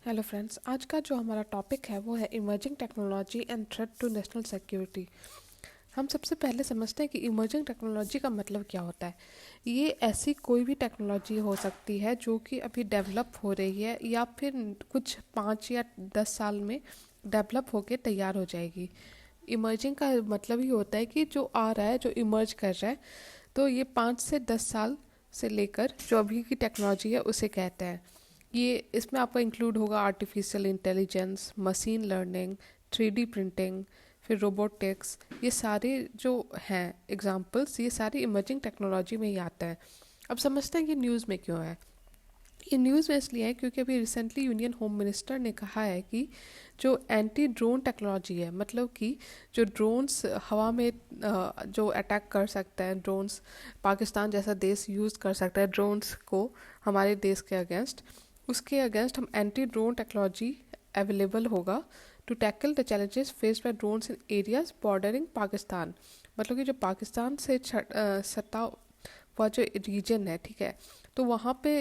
Hello friends, आज का जो हमारा टॉपिक है वो है emerging technology and threat to national security. हम सबसे पहले समझते हैं कि इमर्जिंग टेक्नोलॉजी का मतलब क्या होता है। ये ऐसी कोई भी टेक्नोलॉजी हो सकती है जो कि अभी डेवलप हो रही है या फिर कुछ 5 या 10 साल में डेवलप होके तैयार हो जाएगी। इमर्जिंग का मतलब ही होता है कि जो आ रहा है, जो इमर्ज कर रहा है। तो ये 5 से 10 साल से लेकर जो अभी की टेक्नोलॉजी है उसे कहते हैं। ये इसमें आपका इंक्लूड होगा artificial intelligence, machine learning, 3D printing, फिर रोबोटिक्स। ये सारे जो हैं एग्जांपल्स, ये सारी इमर्जिंग टेक्नोलॉजी में ही आता है। अब समझते हैं कि न्यूज़ में क्यों है। ये न्यूज़ में इसलिए है क्योंकि अभी रिसेंटली यूनियन होम मिनिस्टर ने कहा है कि जो एंटी ड्रोन टेक्नोलॉजी है, मतलब कि जो ड्रोन्स हवा में जो अटैक कर सकता है, ड्रोन्स पाकिस्तान जैसा देश यूज़ कर सकता है ड्रोन्स को हमारे देश के अगेंस्ट, उसके अगेंस्ट हम एंटी ड्रोन टेक्नोलॉजी अवेलेबल होगा to tackle the challenges faced by drones in areas bordering Pakistan. मतलब कि जो पाकिस्तान से सटा हुआ जो रीजन है, ठीक है, तो वहाँ पे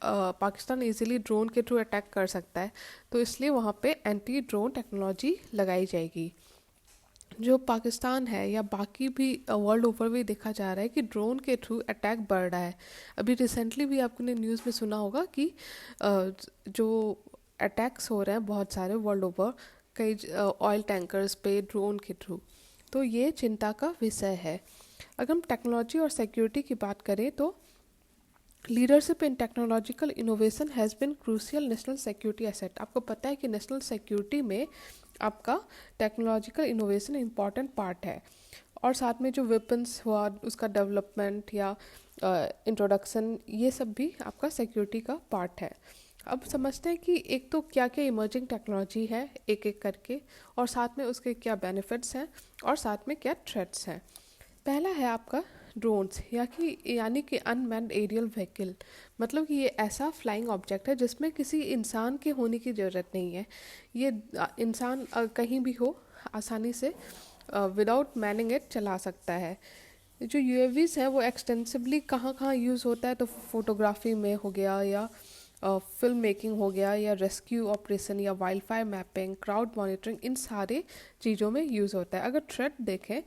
पाकिस्तान इजीली ड्रोन के थ्रू अटैक कर सकता है। तो इसलिए वहाँ पे एंटी ड्रोन टेक्नोलॉजी लगाई जाएगी। जो पाकिस्तान है या बाकी भी वर्ल्ड ओवर भी देखा जा रहा है कि ड्रोन के थ्रू अटैक बढ़ रहा है। अभी रिसेंटली भी आपने न्यूज़ में सुना होगा कि जो अटैक्स हो रहे हैं बहुत सारे वर्ल्ड ओवर, कई ऑयल टैंकर्स पे ड्रोन के थ्रू। तो ये चिंता का विषय है। अगर हम टेक्नोलॉजी और सिक्योरिटी की बात करें तो leadership in technological innovation has been crucial national security asset. आपको पता है कि नेशनल सिक्योरिटी में आपका टेक्नोलॉजिकल इनोवेशन इम्पॉर्टेंट पार्ट है। और साथ में जो वेपन्स हुआ उसका डेवलपमेंट या इंट्रोडक्शन, ये सब भी आपका सिक्योरिटी का पार्ट है। अब समझते हैं कि एक तो क्या क्या इमर्जिंग टेक्नोलॉजी है एक एक करके, और साथ में उसके क्या बेनिफिट्स हैं और साथ में क्या थ्रेट्स हैं। पहला है आपका ड्रोन्स यानी कि अनमैन्ड एरियल व्हीकल। मतलब कि ये ऐसा फ्लाइंग ऑब्जेक्ट है जिसमें किसी इंसान के होने की ज़रूरत नहीं है। ये इंसान कहीं भी हो आसानी से विदाउट मैनिंग इट चला सकता है। जो यूएवीज है वो एक्सटेंसिवली कहाँ कहाँ यूज़ होता है, तो फोटोग्राफी में हो गया या फिल्म मेकिंग हो गया या रेस्क्यू ऑपरेशन या wild fire mapping, crowd monitoring, इन सारे चीज़ों में यूज़ होता है। अगर थ्रेट देखें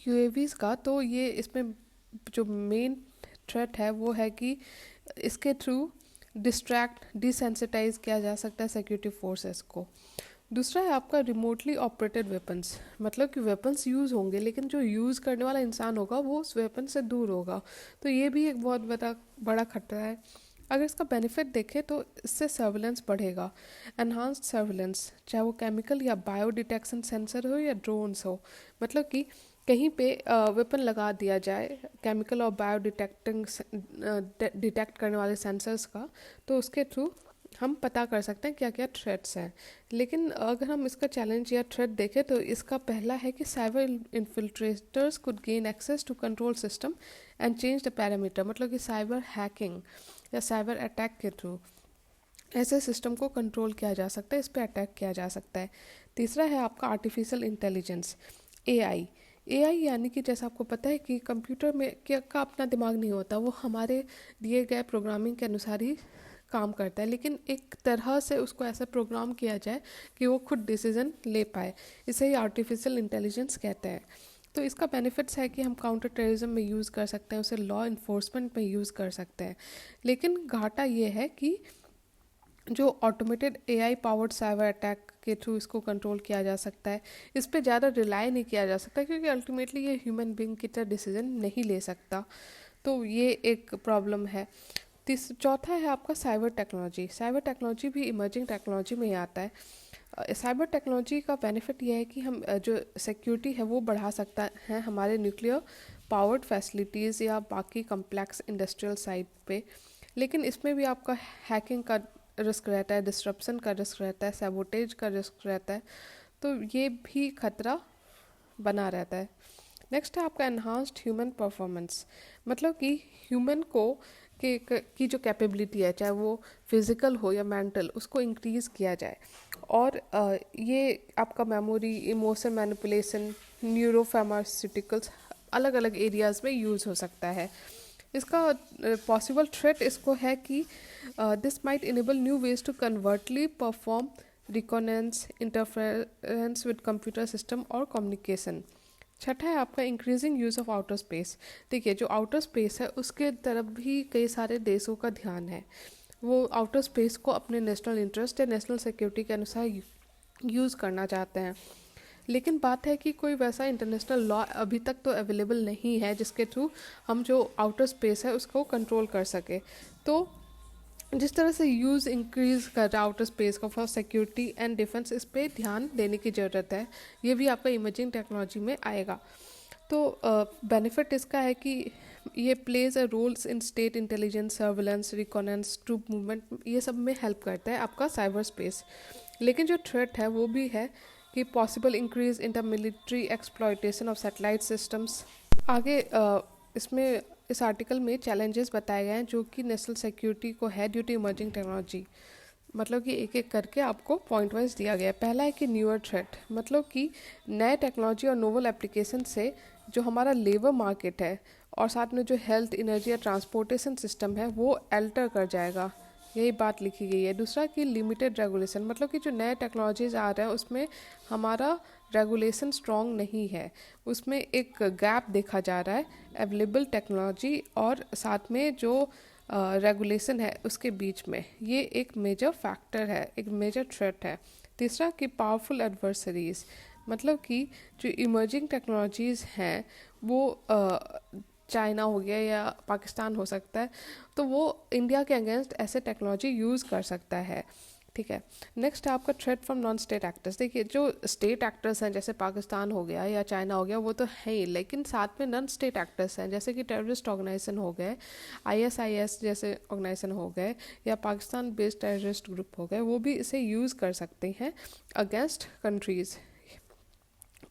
यूएवीज का, तो ये इसमें जो मेन थ्रेट है वो है कि इसके थ्रू डिस्ट्रैक्ट डिसेंसिटाइज किया जा सकता है सिक्योरिटी फोर्सेस को। दूसरा है आपका रिमोटली ऑपरेटेड वेपन्स। मतलब कि वेपन्स यूज़ होंगे लेकिन जो यूज़ करने वाला इंसान होगा वो उस वेपन से दूर होगा। तो ये भी एक बहुत बड़ा बड़ा खतरा है। अगर इसका बेनिफिट देखें तो इससे सर्विलेंस बढ़ेगा, एनहांस्ड सर्विलेंस, चाहे वो केमिकल या बायो डिटेक्शन सेंसर हो या ड्रोन्स हो। मतलब कि कहीं पे वेपन लगा दिया जाए केमिकल और बायो डिटेक्ट करने वाले सेंसर्स का, तो उसके थ्रू हम पता कर सकते हैं क्या क्या थ्रेट्स हैं। लेकिन अगर हम इसका चैलेंज या थ्रेट देखें तो इसका पहला है कि cyber infiltrators could gain access to control system and change the parameter. मतलब कि साइबर हैकिंग या साइबर अटैक के थ्रू ऐसे सिस्टम को कंट्रोल किया जा सकता है, इस पर अटैक किया जा सकता है। तीसरा है आपका आर्टिफिशियल इंटेलिजेंस, एआई। एआई यानी कि जैसा आपको पता है कि कंप्यूटर में क्या का अपना दिमाग नहीं होता, वो हमारे दिए गए प्रोग्रामिंग के अनुसार ही काम करता है, लेकिन एक तरह से उसको ऐसा प्रोग्राम किया जाए कि वो खुद डिसीजन ले पाए। इसे ही आर्टिफिशियल इंटेलिजेंस कहते हैं। तो इसका बेनिफिट्स है कि हम काउंटर टेररिज्म में यूज़ कर सकते हैं, उसे लॉ इन्फोर्समेंट में यूज़ कर सकते हैं। लेकिन घाटा ये है कि जो automated AI powered cyber attack के थ्रू इसको कंट्रोल किया जा सकता है, इस पे ज़्यादा रिलाई नहीं किया जा सकता क्योंकि अल्टीमेटली ये ह्यूमन बीइंग की तरह डिसीजन नहीं ले सकता। तो ये एक प्रॉब्लम है। चौथा है आपका साइबर टेक्नोलॉजी। साइबर टेक्नोलॉजी भी इमर्जिंग टेक्नोलॉजी में ही आता है। साइबर टेक्नोलॉजी का बेनिफिट यह है कि हम जो सिक्योरिटी है वो बढ़ा सकता है हमारे न्यूक्लियर पावर्ड फैसिलिटीज़ या बाकी कम्प्लेक्स इंडस्ट्रियल साइट पे। लेकिन इसमें भी आपका हैकिंग का रिस्क रहता है, डिस्ट्रप्शन का रिस्क रहता है, सैबोटेज का रिस्क रहता है। तो ये भी खतरा बना रहता है। नेक्स्ट है आपका एनहांस्ड ह्यूमन परफॉर्मेंस। मतलब कि ह्यूमन को की जो कैपेबिलिटी है, चाहे वो फिजिकल हो या मेंटल, उसको इंक्रीज़ किया जाए। और ये आपका मेमोरी, इमोशन मैनिपुलेशन, न्यूरोफार्मास्यूटिकल्स अलग अलग एरियाज़ में यूज़ हो सकता है। इसका पॉसिबल थ्रेट इसको है कि this might enable new ways to covertly perform reconnaissance interference with computer system और कम्युनिकेशन। छठा है आपका increasing use of outer space. देखिए जो आउटर स्पेस है उसके तरफ भी कई सारे देशों का ध्यान है, वो आउटर स्पेस को अपने नेशनल इंटरेस्ट या नेशनल सिक्योरिटी के अनुसार यूज़ करना चाहते हैं। लेकिन बात है कि कोई वैसा इंटरनेशनल लॉ अभी तक तो अवेलेबल नहीं है जिसके थ्रू हम जो आउटर स्पेस है उसको कंट्रोल कर सके। तो जिस तरह से यूज़ इंक्रीज कर रहा है आउटर स्पेस का फॉर सिक्योरिटी एंड डिफेंस, इस पे ध्यान देने की ज़रूरत है। ये भी आपका इमेजिंग टेक्नोलॉजी में आएगा। तो बेनिफिट इसका है कि ये plays a roles in state intelligence, surveillance, reconnaissance, troop movement, ये सब में हेल्प करता है आपका साइबर स्पेस। लेकिन जो थ्रेट है वो भी है कि possible increase in the military exploitation of satellite systems. आगे इसमें इस आर्टिकल में चैलेंजेस बताए गए हैं जो कि नेशनल सिक्योरिटी को है ड्यू टू इमर्जिंग टेक्नोलॉजी। मतलब कि एक एक करके आपको पॉइंट वाइज दिया गया है। पहला है कि न्यूअर थ्रेट, मतलब कि नए टेक्नोलॉजी और नोवल एप्लीकेशन से जो हमारा लेबर मार्केट है और साथ में जो हेल्थ, एनर्जी या ट्रांसपोर्टेशन सिस्टम है वो अल्टर कर जाएगा, यही बात लिखी गई है। दूसरा कि लिमिटेड रेगुलेशन, मतलब कि जो नए टेक्नोलॉजीज आ रहे हैं उसमें हमारा रेगुलेशन स्ट्रॉन्ग नहीं है, उसमें एक गैप देखा जा रहा है अवेलेबल टेक्नोलॉजी और साथ में जो रेगुलेशन है उसके बीच में। ये एक मेजर फैक्टर है, एक मेजर थ्रेट है। तीसरा कि पावरफुल एडवर्सरीज, मतलब कि जो इमर्जिंग टेक्नोलॉजीज़ हैं वो चाइना हो गया या पाकिस्तान हो सकता है, तो वो इंडिया के अगेंस्ट ऐसे टेक्नोलॉजी यूज़ कर सकता है। ठीक है। नेक्स्ट है आपका threat from non state actors. देखिए जो स्टेट एक्टर्स हैं जैसे पाकिस्तान हो गया या चाइना हो गया वो तो है ही, लेकिन साथ में नॉन स्टेट एक्टर्स हैं जैसे कि टेररिस्ट ऑर्गेनाइजेशन हो गए, आईएसआईएस जैसे ऑर्गेनाइजेशन हो गए या पाकिस्तान बेस्ड टेररिस्ट ग्रुप हो गए, वो भी इसे यूज़ कर सकते हैं अगेंस्ट कंट्रीज़।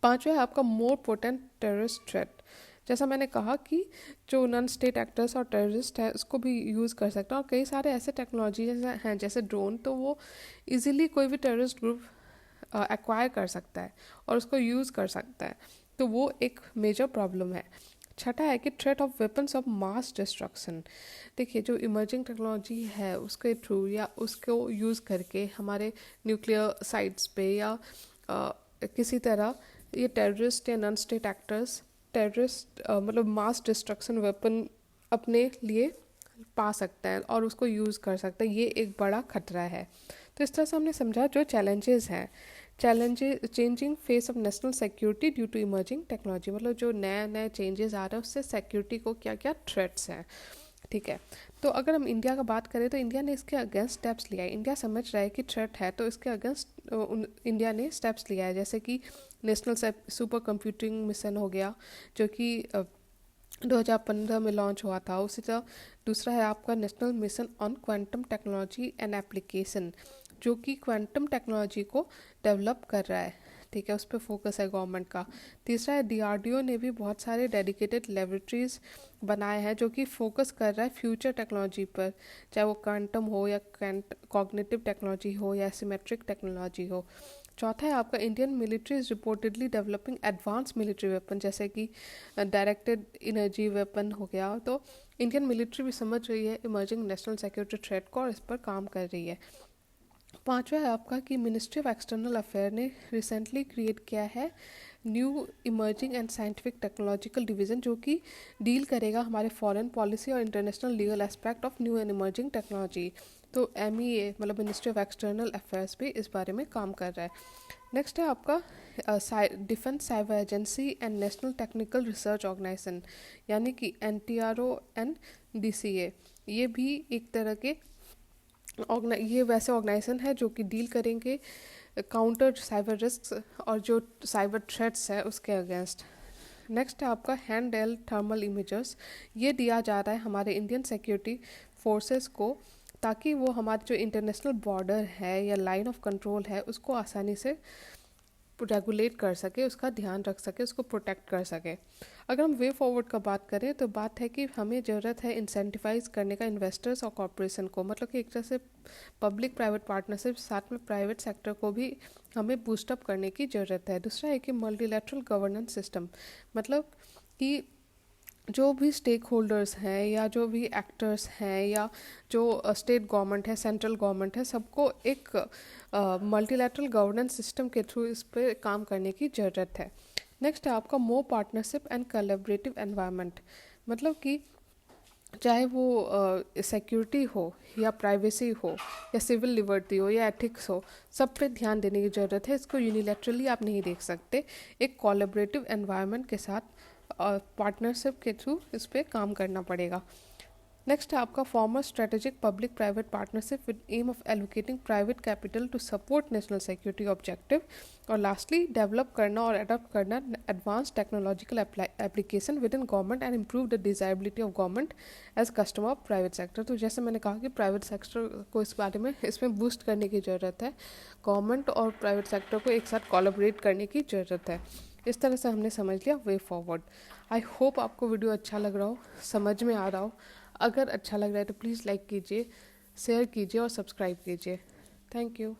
पांचवा है आपका मोर पोटेंट टेररिस्ट थ्रेट। जैसा मैंने कहा कि जो नॉन स्टेट एक्टर्स और टेररिस्ट है उसको भी यूज़ कर सकते हैं, और कई सारे ऐसे टेक्नोलॉजी हैं जैसे ड्रोन, तो वो इजीली कोई भी टेररिस्ट ग्रुप एक्वायर कर सकता है और उसको यूज़ कर सकता है, तो वो एक मेजर प्रॉब्लम है। छठा है कि threat of weapons of mass destruction. देखिए जो इमर्जिंग टेक्नोलॉजी है उसके थ्रू या उसको यूज़ करके हमारे न्यूक्लियर साइट्स पे या किसी तरह ये टेररिस्ट या नॉन स्टेट एक्टर्स टेररिस्ट मतलब मास डिस्ट्रक्शन वेपन अपने लिए पा सकते हैं और उसको यूज़ कर सकते हैं, ये एक बड़ा खतरा है। तो इस तरह से हमने समझा जो चैलेंजेस हैं, challenges changing face of national security due to emerging technology, मतलब जो नए नए चेंजेस आ रहे हैं उससे सिक्योरिटी को क्या क्या थ्रेट्स हैं। ठीक है। तो अगर हम इंडिया का बात करें तो इंडिया ने इसके अगेंस्ट स्टेप्स लिया है। इंडिया समझ रहा है कि थ्रेट है तो इसके अगेंस्ट इंडिया ने स्टेप्स लिया है, जैसे कि नेशनल सुपर कंप्यूटिंग मिशन हो गया जो कि 2015 में लॉन्च हुआ था। उसी तरह दूसरा है आपका national mission on quantum technology and application, जो कि क्वांटम टेक्नोलॉजी को डेवलप कर रहा है। ठीक है, उस पर फोकस है गवर्नमेंट का। तीसरा है डीआरडीओ ने भी बहुत सारे डेडिकेटेड लेबोरेटरीज बनाए हैं जो कि फोकस कर रहा है फ्यूचर टेक्नोलॉजी पर, चाहे वो क्वांटम हो या कॉग्निटिव टेक्नोलॉजी हो या सिमेट्रिक टेक्नोलॉजी हो। चौथा है आपका Indian military is reportedly developing advance military weapon, जैसे कि डायरेक्टेड एनर्जी वेपन हो गया। तो इंडियन मिलिट्री भी समझ रही है इमर्जिंग नेशनल सिक्योरिटी थ्रेट को और इस पर काम कर रही है। पांचवा है आपका कि मिनिस्ट्री ऑफ एक्सटर्नल अफेयर ने रिसेंटली क्रिएट किया है new emerging and scientific technological division, जो कि डील करेगा हमारे फॉरेन पॉलिसी और international legal aspect of new and emerging technology. तो MEA मतलब मिनिस्ट्री ऑफ एक्सटर्नल अफेयर्स भी इस बारे में काम कर रहा है। नेक्स्ट है आपका defence cyber agency and national technical research organisation, यानी कि NTRO एंड DCA। ये भी एक तरह के ये वैसे ऑर्गेनाइजेशन है जो कि डील करेंगे काउंटर साइबर रिस्क और जो साइबर थ्रेट्स है उसके अगेंस्ट। नेक्स्ट है आपका हैंड हेल्ड थर्मल इमेजर्स। ये दिया जा रहा है हमारे इंडियन सिक्योरिटी फोर्सेस को, ताकि वो हमारे जो इंटरनेशनल बॉर्डर है या लाइन ऑफ कंट्रोल है उसको आसानी से रेगुलेट कर सके, उसका ध्यान रख सके, उसको प्रोटेक्ट कर सके। अगर हम वे फॉरवर्ड का बात करें तो बात है कि हमें ज़रूरत है इंसेंटिवाइज करने का इन्वेस्टर्स और कॉरपोरेशन को, मतलब कि एक तरह से पब्लिक प्राइवेट पार्टनरशिप साथ में प्राइवेट सेक्टर को भी हमें बूस्टअप करने की ज़रूरत है। दूसरा है कि मल्टीलैटरल गवर्नेंस सिस्टम, मतलब कि जो भी स्टेक होल्डर्स हैं या जो भी एक्टर्स हैं या जो स्टेट गवर्नमेंट है, सेंट्रल गवर्नमेंट है, सबको एक मल्टीलैटरल गवर्नेंस सिस्टम के थ्रू इस पे काम करने की ज़रूरत है। नेक्स्ट है आपका मोर पार्टनरशिप एंड कोलैबोरेटिव एनवायरनमेंट। मतलब कि चाहे वो सिक्योरिटी हो या प्राइवेसी हो या सिविल लिबर्टी हो या एथिक्स हो, सब पे ध्यान देने की ज़रूरत है। इसको यूनिलैटरली आप नहीं देख सकते, एक कोलैबोरेटिव एनवायरनमेंट के साथ पार्टनरशिप के थ्रू इस पे काम करना पड़ेगा। नेक्स्ट है आपका former strategic public private partnership with aim of allocating private capital to support national security objective. और लास्टली डेवलप करना और अडॉप्ट करना advance technological application within government and improve the desirability of government as customer of private sector. तो जैसे मैंने कहा कि private sector को इस बारे में इसमें बूस्ट करने की ज़रूरत है, गवर्नमेंट और प्राइवेट सेक्टर को एक साथ कोलैबोरेट करने की ज़रूरत है। इस तरह से हमने समझ लिया वे फॉरवर्ड। आई होप आपको वीडियो अच्छा लग रहा हो, समझ में आ रहा हो। अगर अच्छा लग रहा है तो प्लीज़ लाइक कीजिए, शेयर कीजिए और सब्सक्राइब कीजिए। Thank you.